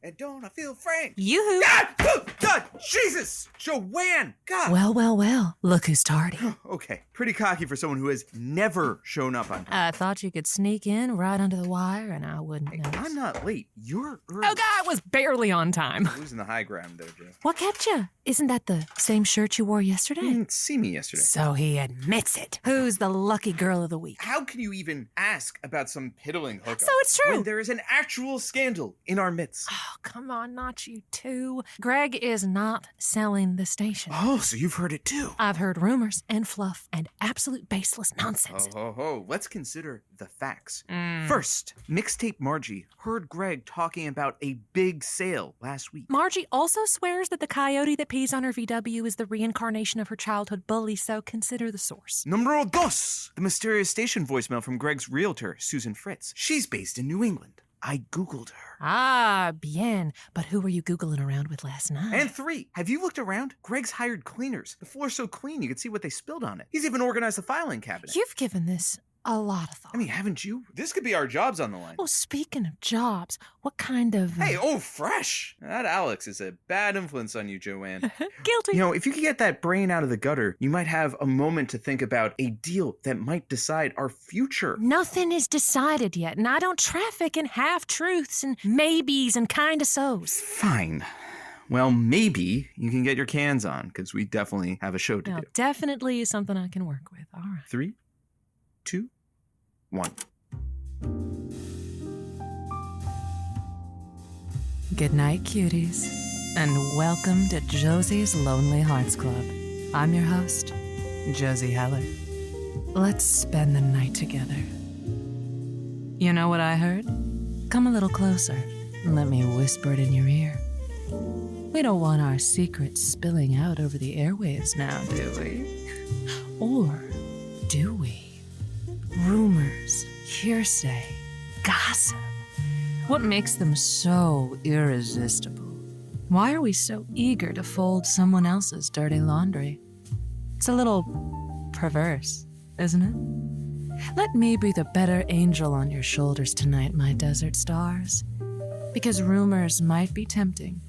And don't I feel frank? Yoo-hoo! God! Jesus! Joanne! God! Well. Look who's tardy. Okay, pretty cocky for someone who has never shown up on time. I thought you could sneak in right under the wire and I wouldn't notice. I'm not late. You're early. Oh, God, I was barely on time. Losing the high ground there, Joe. What kept you? Isn't that the same shirt you wore yesterday? You didn't see me yesterday. So he admits it. Who's the lucky girl of the week? How can you even ask about some piddling hookup? So it's true. When there is an actual scandal in our midst. Oh, come on, not you too. Greg is not selling the station. Oh, so you've heard it too. I've heard rumors and fluff and absolute baseless nonsense. Let's consider the facts. First, Mixtape Margie heard Greg talking about a big sale last week. Margie also swears that the coyote that pees on her VW is the reincarnation of her childhood bully, so consider the source. Numero dos, the mysterious station voicemail from Greg's realtor, Susan Fritz. She's based in New England. I Googled her. Ah, bien. But who were you Googling around with last night? And 3, have you looked around? Greg's hired cleaners. The floor's so clean you can see what they spilled on it. He's even organized the filing cabinet. You've given this a lot of thought. I mean, haven't you? This could be our jobs on the line. Oh, speaking of jobs, what kind of... Hey, fresh! That Alex is a bad influence on you, Joanne. Guilty. You know, if you could get that brain out of the gutter, you might have a moment to think about a deal that might decide our future. Nothing is decided yet, and I don't traffic in half-truths and maybes and kinda-sos. Fine. Well, maybe you can get your cans on, because we definitely have a show to do. Definitely is something I can work with. All right. 3, 2, 1. Good night, cuties, and welcome to Josie's Lonely Hearts Club. I'm your host, Josie Heller. Let's spend the night together. You know what I heard? Come a little closer and let me whisper it in your ear. We don't want our secrets spilling out over the airwaves now, do we? Or do we? Rumors, hearsay, gossip. What makes them so irresistible? Why are we so eager to fold someone else's dirty laundry? It's a little perverse, isn't it? Let me be the better angel on your shoulders tonight, my desert stars. Because rumors might be tempting.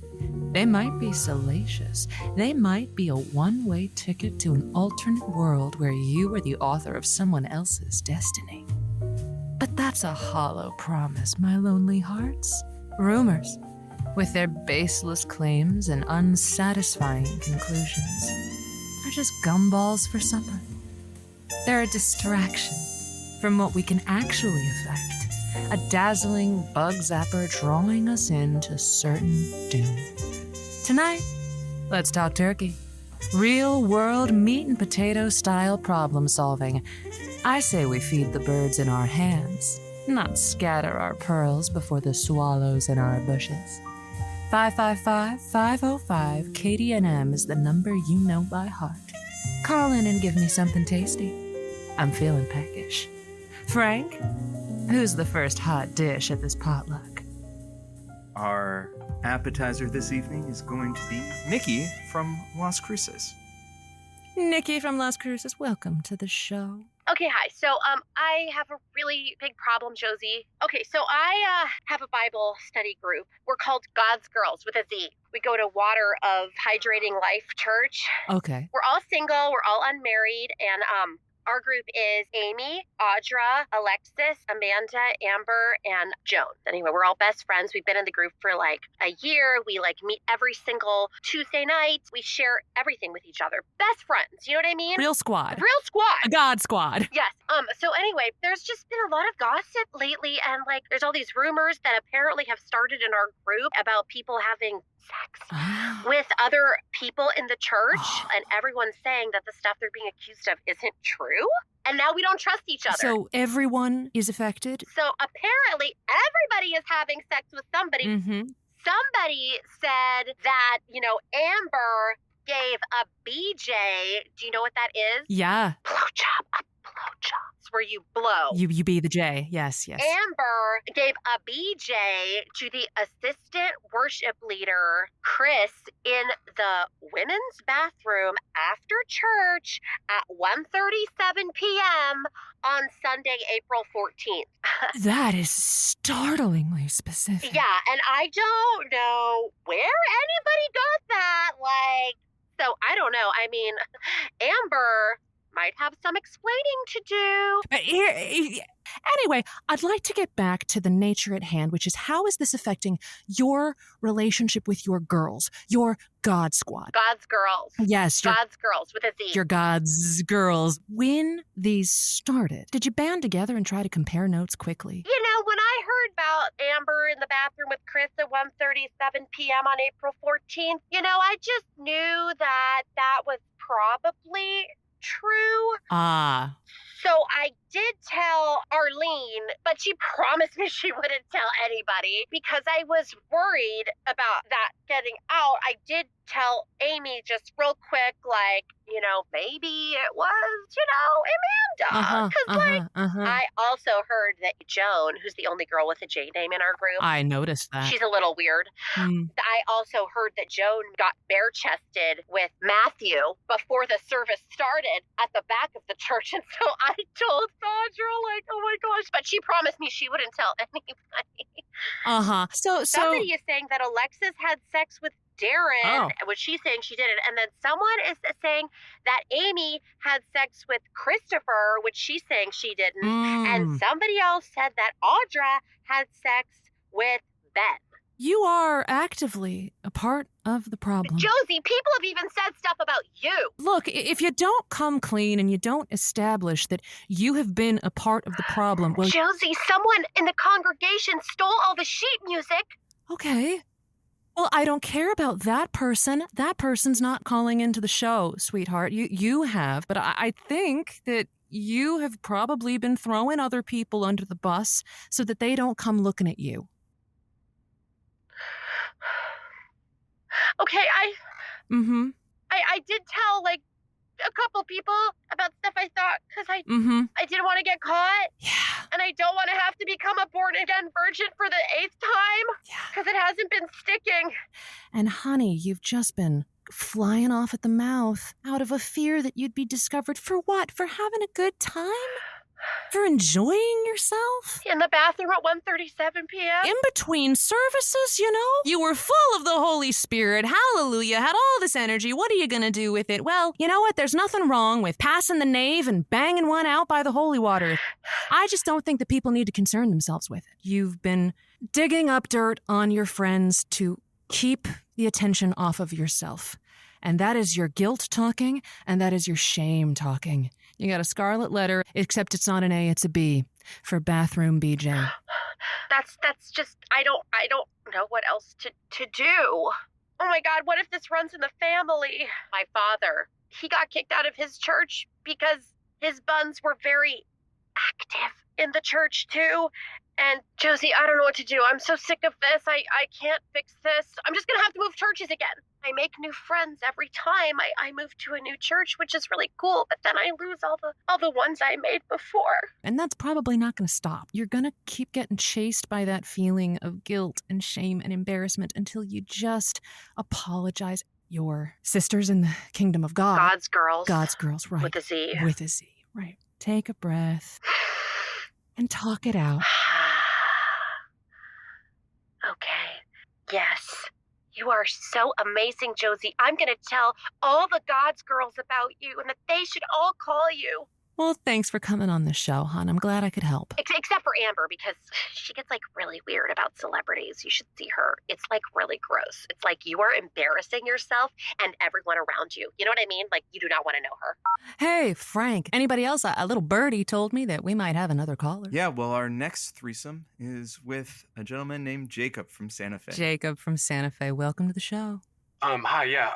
They might be salacious. They might be a one-way ticket to an alternate world where you are the author of someone else's destiny. But that's a hollow promise, my lonely hearts. Rumors, with their baseless claims and unsatisfying conclusions, are just gumballs for supper. They're a distraction from what we can actually affect. A dazzling bug zapper drawing us into certain doom. Tonight, let's talk turkey. Real world meat and potato style problem solving. I say we feed the birds in our hands, not scatter our pearls before the swallows in our bushes. 555-505 KDNM is the number you know by heart. Call in and give me something tasty. I'm feeling peckish. Frank, who's the first hot dish at this potluck? Our appetizer this evening is going to be Nikki from Las Cruces. Nikki from Las Cruces, welcome to the show. Okay, hi. So, I have a really big problem, Josie. Okay, so I have a Bible study group. We're called God's Girls with a Z. We go to Water of Hydrating Life Church. Okay. We're all single, we're all unmarried, and our group is Amy, Audra, Alexis, Amanda, Amber, and Joan. Anyway, we're all best friends. We've been in the group for like a year. We like meet every single Tuesday night. We share everything with each other. Best friends, you know what I mean? Real squad. Real squad. A God squad. Yes. So anyway, there's just been a lot of gossip lately, and like there's all these rumors that apparently have started in our group about people having sex with other people in the church, and everyone's saying that the stuff they're being accused of isn't true. And now we don't trust each other. So everyone is affected? So apparently everybody is having sex with somebody. Mm-hmm. Somebody said that, Amber gave a BJ. Do you know what that is? Yeah. Blowjob. A blowjobs, where you blow. You be the J. Yes. Amber gave a BJ to the assistant worship leader, Chris, in the women's bathroom after church at 1:37 p.m. on Sunday, April 14th. That is startlingly specific. Yeah, and I don't know where anybody got that. So I don't know. I mean, Amber might have some explaining to do. Anyway, I'd like to get back to the nature at hand, which is how is this affecting your relationship with your girls, your God squad? God's girls. Yes. God's girls with a Z. Your God's girls. When these started, did you band together and try to compare notes quickly? You know, when I heard about Amber in the bathroom with Chris at 1:37 p.m. on April 14th, I just knew that was probably true. So I did tell Arlene, but she promised me she wouldn't tell anybody because I was worried about that getting out. I did tell Amy just real quick, maybe it was, Amanda. Because, I also heard that Joan, who's the only girl with a J name in our group. I noticed that. She's a little weird. I also heard that Joan got bare-chested with Matthew before the service started at the back of the church. And so I told Sandra, oh my gosh, but she promised me she wouldn't tell anybody. So somebody is saying that Alexis had sex with Darren, which she's saying she didn't. And then someone is saying that Amy had sex with Christopher, which she's saying she didn't. And somebody else said that Audra had sex with Ben. You are actively a part of the problem. Josie, people have even said stuff about you. Look, if you don't come clean and you don't establish that you have been a part of the problem, well... Josie, someone in the congregation stole all the sheet music. Okay. Well, I don't care about that person. That person's not calling into the show, sweetheart. You have, but I think that you have probably been throwing other people under the bus so that they don't come looking at you. Okay, I did tell, a couple people about stuff I thought, because I didn't want to get caught. Yeah. And I don't want to have to become a born-again virgin for the 8th time. Yeah. Because it hasn't been sticking. And honey, you've just been flying off at the mouth out of a fear that you'd be discovered for what? For having a good time? For enjoying yourself? In the bathroom at 1:37 p.m.? In between services, You were full of the Holy Spirit. Hallelujah. Had all this energy. What are you going to do with it? Well, you know what? There's nothing wrong with passing the nave and banging one out by the holy water. I just don't think that people need to concern themselves with it. You've been digging up dirt on your friends to keep the attention off of yourself. And that is your guilt talking, and that is your shame talking. You got a scarlet letter, except it's not an A, it's a B, for bathroom BJ. That's just, I don't know what else to do. Oh my God, what if this runs in the family? My father, he got kicked out of his church because his buns were very active in the church too. And Josie, I don't know what to do. I'm so sick of this. I can't fix this. I'm just going to have to move churches again. I make new friends every time I move to a new church, which is really cool. But then I lose all the ones I made before. And that's probably not going to stop. You're going to keep getting chased by that feeling of guilt and shame and embarrassment until you just apologize. Your sisters in the kingdom of God. God's girls. God's girls, right. With a Z. With a Z, right. Take a breath and talk it out. Okay. Yes. You are so amazing, Josie. I'm going to tell all the God's girls about you and that they should all call you. Well, thanks for coming on the show, hon. I'm glad I could help. Except for Amber, because she gets, really weird about celebrities. You should see her. It's, really gross. It's like you are embarrassing yourself and everyone around you. You know what I mean? You do not want to know her. Hey, Frank. Anybody else? A little birdie told me that we might have another caller. Yeah, well, our next threesome is with a gentleman named Jacob from Santa Fe. Jacob from Santa Fe. Welcome to the show. Hi, yeah.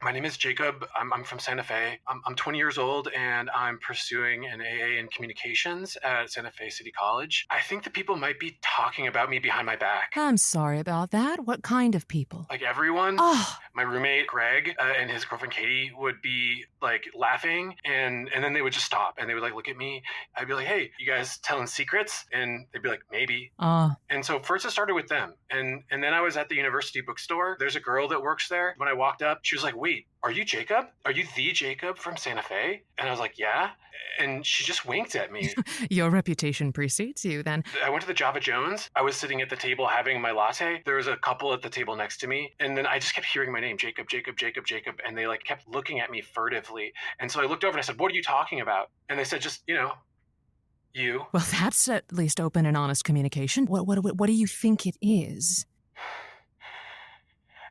My name is Jacob. I'm from Santa Fe. I'm 20 years old, and I'm pursuing an AA in communications at Santa Fe City College. I think that people might be talking about me behind my back. I'm sorry about that. What kind of people? Like everyone. Oh, My roommate, Greg, and his girlfriend, Katie, would be, like, laughing, and then they would just stop, and they would, like, look at me. I'd be like, hey, you guys telling secrets? And they'd be like, maybe. And so first it started with them, and then I was at the university bookstore. There's a girl that works there. When I walked up, she was like, wait, are you Jacob? Are you the Jacob from Santa Fe? And I was like, yeah. And she just winked at me. your reputation precedes you then. I went to the Java Jones. I was sitting at the table having my latte. There was a couple at the table next to me. And then I just kept hearing my name, Jacob, Jacob, Jacob, Jacob. And they like kept looking at me furtively. And so I looked over and I said, what are you talking about? And they said, just, you. Well, that's at least open and honest communication. What do you think it is?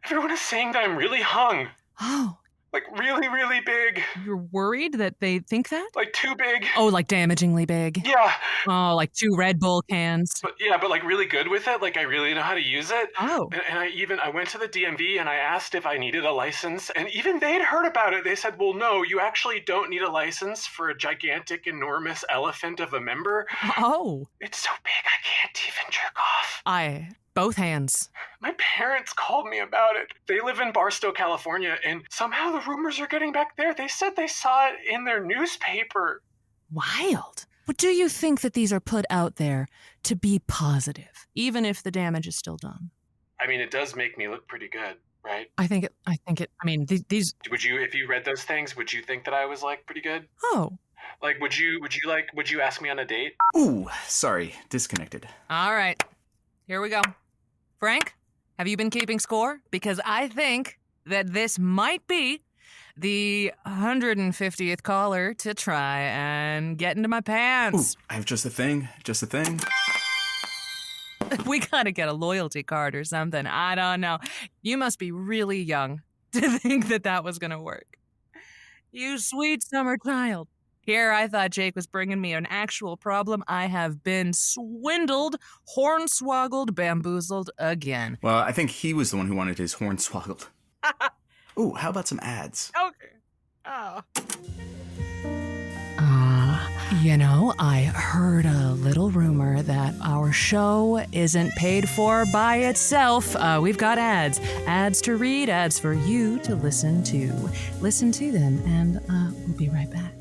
Everyone is saying that I'm really hung. Oh. Like really, really big. You're worried that they think that? Like too big. Oh, like damagingly big? Yeah. Oh, like 2 Red Bull cans? But like really good with it. Like I really know how to use it. Oh. And I went to the DMV and I asked if I needed a license. And even they'd heard about it. They said, well, no, you actually don't need a license for a gigantic, enormous elephant of a member. Oh. It's so big I can't even jerk off. Both hands. My parents called me about it. They live in Barstow, California, and somehow the rumors are getting back there. They said they saw it in their newspaper. Wild. But do you think that these are put out there to be positive, even if the damage is still done? I mean, it does make me look pretty good, right? These... Would you, if you read those things, would you think that I was, like, pretty good? Oh. Like, would you ask me on a date? Ooh, sorry, disconnected. All right. Here we go. Frank, have you been keeping score? Because I think that this might be the 150th caller to try and get into my pants. Ooh, I have just a thing. We gotta get a loyalty card or something. I don't know. You must be really young to think that was gonna work. You sweet summer child. Here, I thought Jake was bringing me an actual problem. I have been swindled, hornswoggled, bamboozled again. Well, I think he was the one who wanted his horn swoggled. Ooh, how about some ads? Okay. Oh. I heard a little rumor that our show isn't paid for by itself. We've got ads. Ads to read, ads for you to listen to. Listen to them, and we'll be right back.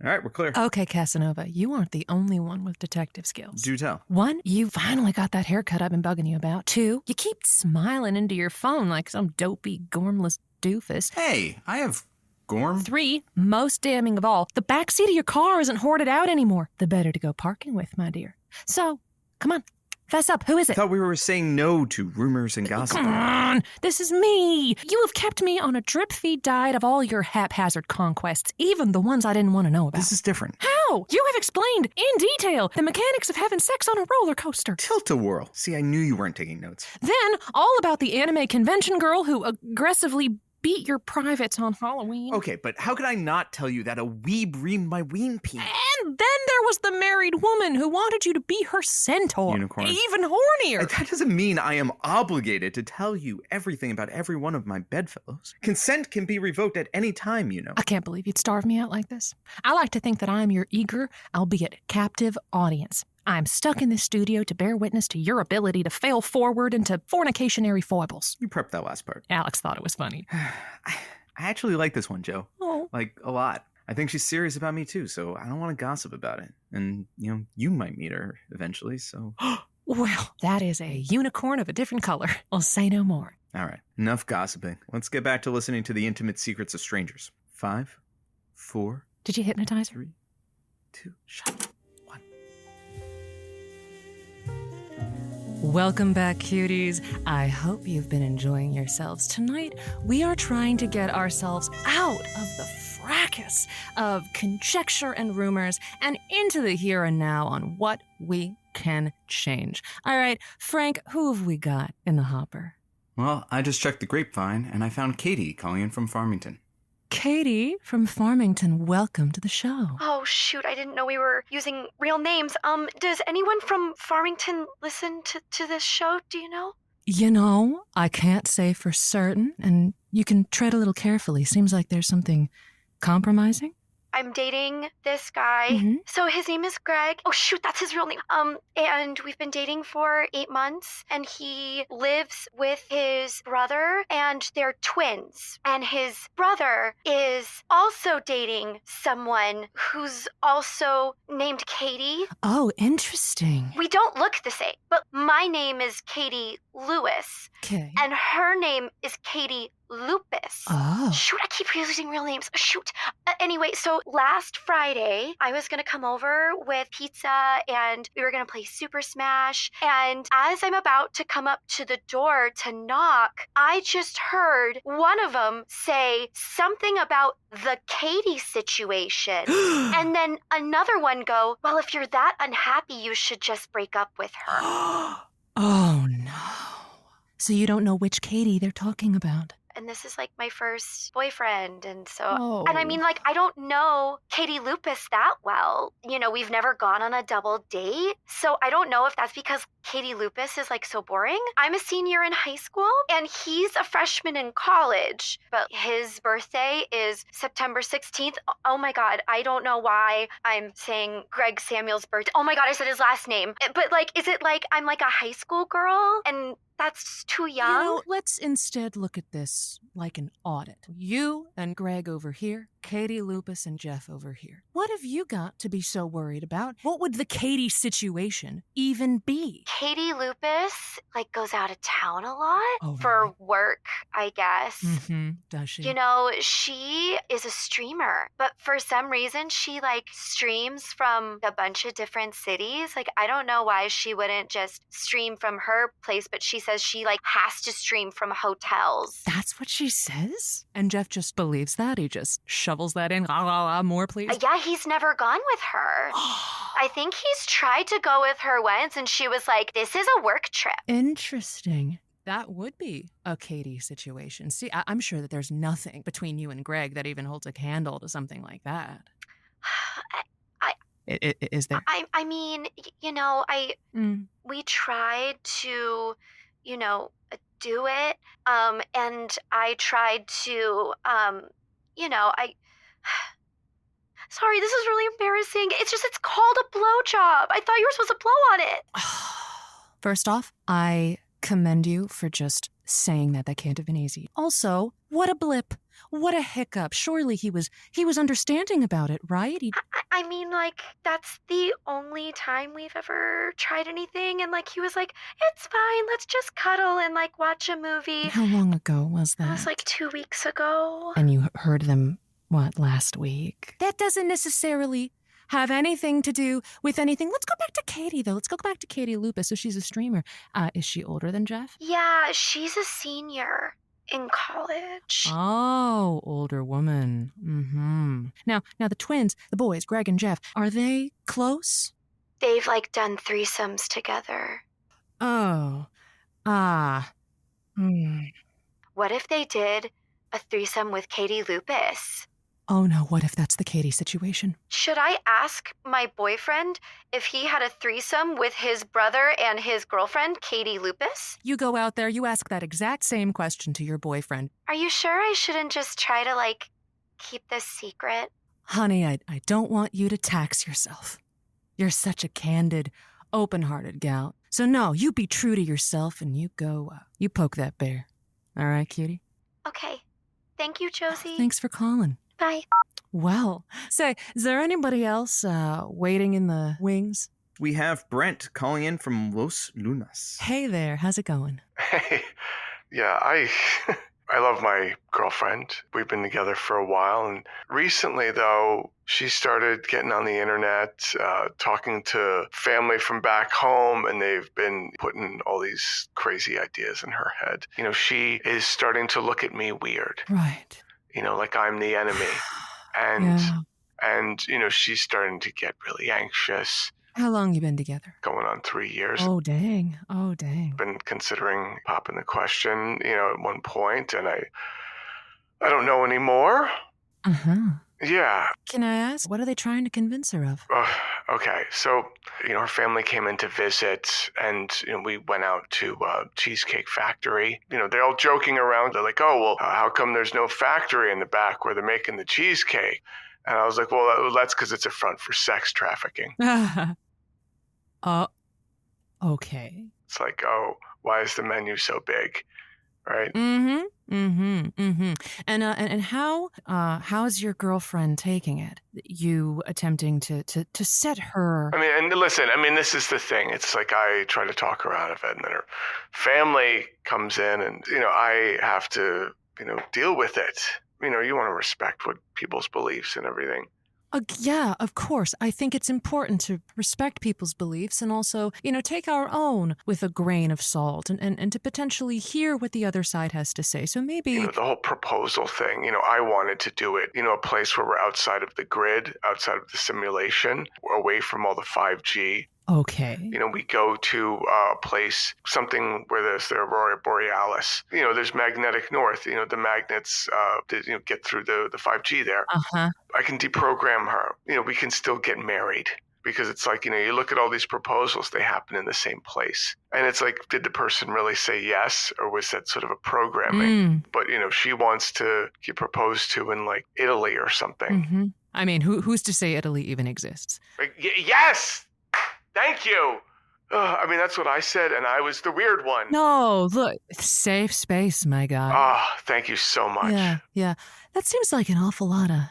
All right, we're clear. Okay, Casanova, you aren't the only one with detective skills. Do tell. 1, you finally got that haircut I've been bugging you about. 2, you keep smiling into your phone like some dopey, gormless doofus. Hey, I have gorm. 3, most damning of all, the backseat of your car isn't hoarded out anymore. The better to go parking with, my dear. So, come on. Fess up. Who is it? I thought we were saying no to rumors and gossip. Come on. This is me. You have kept me on a drip-feed diet of all your haphazard conquests, even the ones I didn't want to know about. This is different. How? You have explained in detail the mechanics of having sex on a roller coaster. Tilt-a-whirl. See, I knew you weren't taking notes. Then, all about the anime convention girl who aggressively beat your privates on Halloween. Okay, but how could I not tell you that a weeb reamed my ween peen? And then there was the married woman who wanted you to be her centaur. Unicorn. Even hornier. That doesn't mean I am obligated to tell you everything about every one of my bedfellows. Consent can be revoked at any time, you know. I can't believe you'd starve me out like this. I like to think that I'm your eager, albeit captive audience. I'm stuck in this studio to bear witness to your ability to fail forward into fornicationary foibles. You prepped that last part. Alex thought it was funny. I actually like this one, Joe. Oh. Like, a lot. I think she's serious about me, too, so I don't want to gossip about it. And, you might meet her eventually, so... Well, that is a unicorn of a different color. I'll say no more. All right, enough gossiping. Let's get back to listening to the intimate secrets of strangers. 5, 4... Did you hypnotize her? 3, 2, shut up. Welcome back, cuties. I hope you've been enjoying yourselves. Tonight, we are trying to get ourselves out of the fracas of conjecture and rumors and into the here and now on what we can change. All right, Frank, who have we got in the hopper? Well, I just checked the grapevine, and I found Katie calling in from Farmington. Katie from Farmington, welcome to the show. Oh, shoot, I didn't know we were using real names. Does anyone from Farmington listen to this show, do you know? You know, I can't say for certain, and you can tread a little carefully. Seems like there's something compromising. I'm dating this guy. Mm-hmm. So his name is Greg. Oh, shoot, that's his real name. And we've been dating for 8 months, and he lives with his brother, and they're twins. And his brother is also dating someone who's also named Katie. Oh, interesting. We don't look the same, but my name is Katie Lewis. Okay. And her name is Katie Lupus. Oh. Shoot, I keep using real names. Shoot. Anyway, so last Friday, I was going to come over with pizza and we were going to play Super Smash. And as I'm about to come up to the door to knock, I just heard one of them say something about the Katie situation. And then another one go, well, if you're that unhappy, you should just break up with her. Oh, no. So you don't know which Katie they're talking about? And this is like my first boyfriend. And so, Oh. and I mean, like, I don't know Katie Lupus that well. You know, we've never gone on a double date. So I don't know if that's because Katie Lupus is like so boring. I'm a senior in high school and he's a freshman in college, but his birthday is September 16th. Oh my God. I don't know why I'm saying Greg Samuel's birthday. Oh my God. I said his last name. But like, is it like I'm like a high school girl and that's too young? You know, let's instead look at this like an audit. You and Greg over here, Katie Lupus and Jeff over here. What have you got to be so worried about? What would the Katie situation even be? Katie Lupus like goes out of town a lot Oh, for really? work, I guess. Mm-hmm. Does she? You know, she is a streamer, but for some reason she like streams from a bunch of different cities. Like, I don't know why she wouldn't just stream from her place, but she says she like has to stream from hotels. That's what she says? And Jeff just believes that? He just shovels that in? More, please? Yeah, he's never gone with her. I think he's tried to go with her once and she was like, this is a work trip. Interesting. That would be a Katie situation. See, I'm sure that there's nothing between you and Greg that even holds a candle to something like that. Is there? I mean, you know, we tried to, you know, do it. And I tried to, you know, sorry, this is really embarrassing. It's called a blowjob. I thought you were supposed to blow on it. First off, I commend you for just saying that. That can't have been easy. Also, what a blip. What a hiccup. Surely he was understanding about it, right? I mean, like, that's the only time we've ever tried anything. And, like, he was like, it's fine. Let's just cuddle and, like, watch a movie. How long ago was that? It was, like, 2 weeks ago. And you heard them, what, last week? That doesn't necessarily have anything to do with anything. Let's go back to Katie, though. Let's go back to Katie Lupus. So she's a streamer. Is she older than Jeff? Yeah, she's a senior in college. Oh, older woman. Mm-hmm. Now the twins, the boys, Greg and Jeff, are they close? They've, like, done threesomes together. Oh. What if they did a threesome with Katie Lupus? Oh no, what if that's the Katie situation? Should I ask my boyfriend if he had a threesome with his brother and his girlfriend, Katie Lupus? You go out there, you ask that exact same question to your boyfriend. Are you sure I shouldn't just try to, like, keep this secret? Honey, I don't want you to tax yourself. You're such a candid, open-hearted gal. So no, you be true to yourself and you go, you poke that bear. All right, cutie? Okay. Thank you, Josie. Thanks for calling. Bye. Well, say, is there anybody else waiting in the wings? We have Brent calling in from Los Lunas. Hey there, how's it going? Hey, yeah, I love my girlfriend. We've been together for a while, and recently, though, she started getting on the internet, talking to family from back home, and they've been putting all these crazy ideas in her head. You know, she is starting to look at me weird. Right. You know, like I'm the enemy. And you know, she's starting to get really anxious. How long you been together? Going on 3 years. Oh, dang. Oh, dang. Been considering popping the question, you know, at one point, and I don't know anymore. Uh-huh. Yeah. Can I ask, what are they trying to convince her of? Okay, so, her family came in to visit, and, we went out to Cheesecake Factory. They're all joking around. They're like, oh, well, how come there's no factory in the back where they're making the cheesecake? And I was like, well, that's because it's a front for sex trafficking. Okay. It's like, oh, why is the menu so big? Right? And how's your girlfriend taking it? You attempting to set her... I mean, and listen, this is the thing. It's like I try to talk her out of it, and then her family comes in, and, I have to, deal with it. You want to respect what people's beliefs and everything. Yeah, of course. I think it's important to respect people's beliefs and also, take our own with a grain of salt and to potentially hear what the other side has to say. So maybe... the whole proposal thing, I wanted to do it, a place where we're outside of the grid, outside of the simulation, away from all the 5G. Okay. We go to a place, something where there's the Aurora Borealis. There's magnetic north. The magnets get through the 5G there. Uh-huh. I can deprogram her. We can still get married. Because it's like, you look at all these proposals, they happen in the same place. And it's like, did the person really say yes? Or was that sort of a programming? But, she wants to get proposed to in like Italy or something. Mm-hmm. I mean, who's to say Italy even exists? Like, yes! Thank you. That's what I said, and I was the weird one. No, look, safe space, my guy. Oh, thank you so much. Yeah. That seems like an awful lot of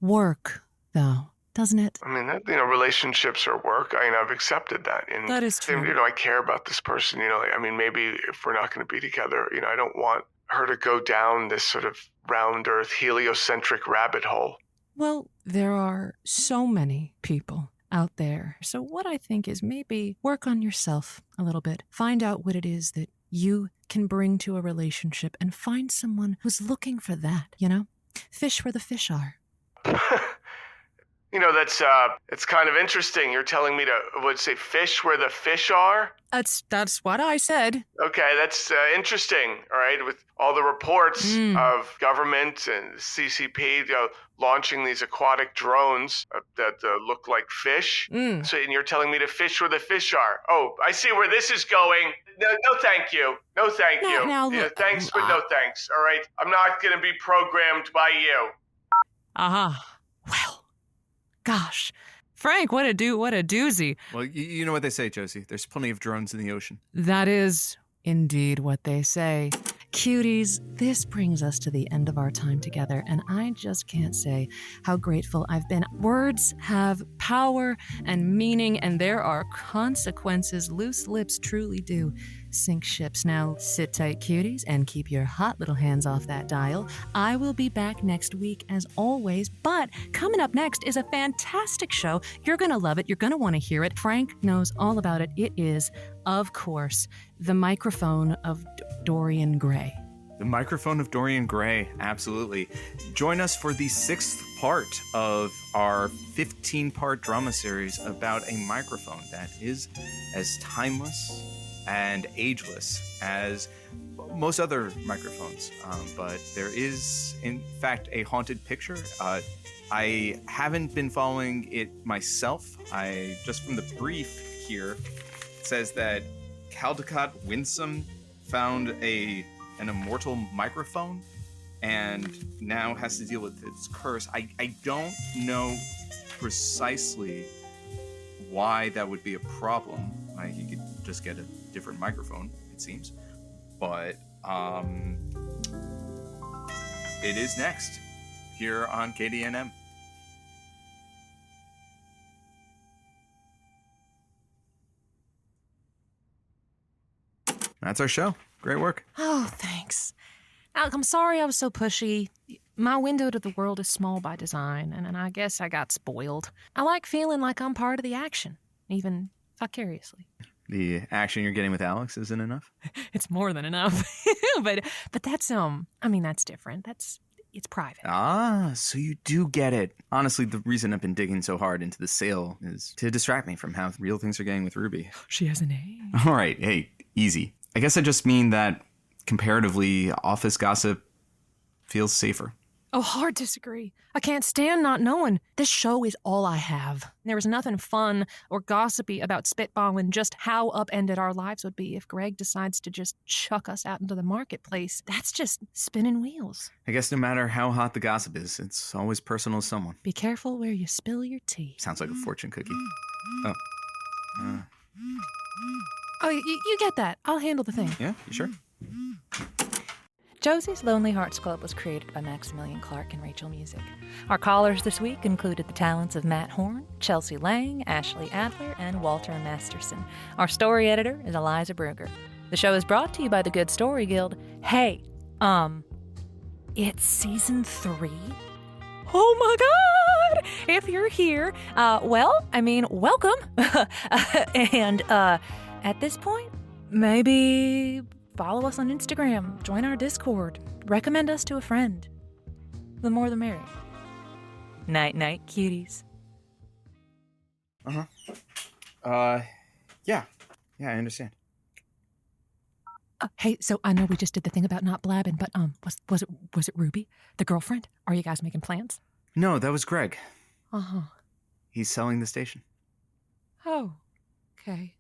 work, though, doesn't it? Relationships are work. I've accepted that. And, that is true. I care about this person. Maybe if we're not going to be together, I don't want her to go down this sort of round earth heliocentric rabbit hole. Well, there are so many people out there. So what I think is maybe work on yourself a little bit. Find out what it is that you can bring to a relationship and find someone who's looking for that, Fish where the fish are. It's kind of interesting. You're telling me to, fish where the fish are? That's what I said. Okay, that's interesting, all right, with all the reports of government and CCP launching these aquatic drones that look like fish. So, and you're telling me to fish where the fish are. Oh, I see where this is going. No, thank you. No, thank you. Now, look, thanks, but no thanks, all right? I'm not going to be programmed by you. Well, gosh. Frank, what a doozy. Well, you know what they say, Josie. There's plenty of drones in the ocean. That is indeed what they say. Cuties, this brings us to the end of our time together, and I just can't say how grateful I've been. Words have power and meaning, and there are consequences. Loose lips truly do sink ships. Now, sit tight, cuties, and keep your hot little hands off that dial. I will be back next week, as always, but coming up next is a fantastic show. You're going to love it. You're going to want to hear it. Frank knows all about it. It is, of course, the microphone of Dorian Gray. The microphone of Dorian Gray, absolutely. Join us for the 6th part of our 15-part drama series about a microphone that is as timeless and ageless as most other microphones. But there is, in fact, a haunted picture. I haven't been following it myself. Just from the brief here, it says that Caldecott Winsome found an immortal microphone and now has to deal with its curse. I don't know precisely why that would be a problem. He could just get a different microphone, it seems. But it is next here on KDNM. That's our show. Great work. Oh, thanks. Alec, I'm sorry I was so pushy. My window to the world is small by design, and I guess I got spoiled. I like feeling like I'm part of the action, even vicariously. The action you're getting with Alex isn't enough? It's more than enough. but that's, that's different. It's private. Ah, so you do get it. Honestly, the reason I've been digging so hard into the sale is to distract me from how real things are getting with Ruby. She has an A. All right, hey, easy. I guess I just mean that comparatively, office gossip feels safer. Oh, hard disagree. I can't stand not knowing. This show is all I have. There was nothing fun or gossipy about spitballing just how upended our lives would be if Greg decides to just chuck us out into the marketplace. That's just spinning wheels. I guess no matter how hot the gossip is, it's always personal to someone. Be careful where you spill your tea. Sounds like a fortune cookie. Oh, you get that. I'll handle the thing. Yeah, you sure? Josie's Lonely Hearts Club was created by Maximilian Clark and Rachel Music. Our callers this week included the talents of Matt Horn, Chelsea Lang, Ashley Adler, and Walter Masterson. Our story editor is Aliza Brugger. The show is brought to you by the Good Story Guild. Hey, it's season 3? Oh my God! If you're here, welcome. And, at this point, maybe follow us on Instagram, join our Discord, recommend us to a friend. The more the merrier. Night-night, cuties. Yeah, I understand. Hey, so I know we just did the thing about not blabbing, but was it Ruby, the girlfriend? Are you guys making plans? No, that was Greg. Uh-huh. He's selling the station. Oh, okay.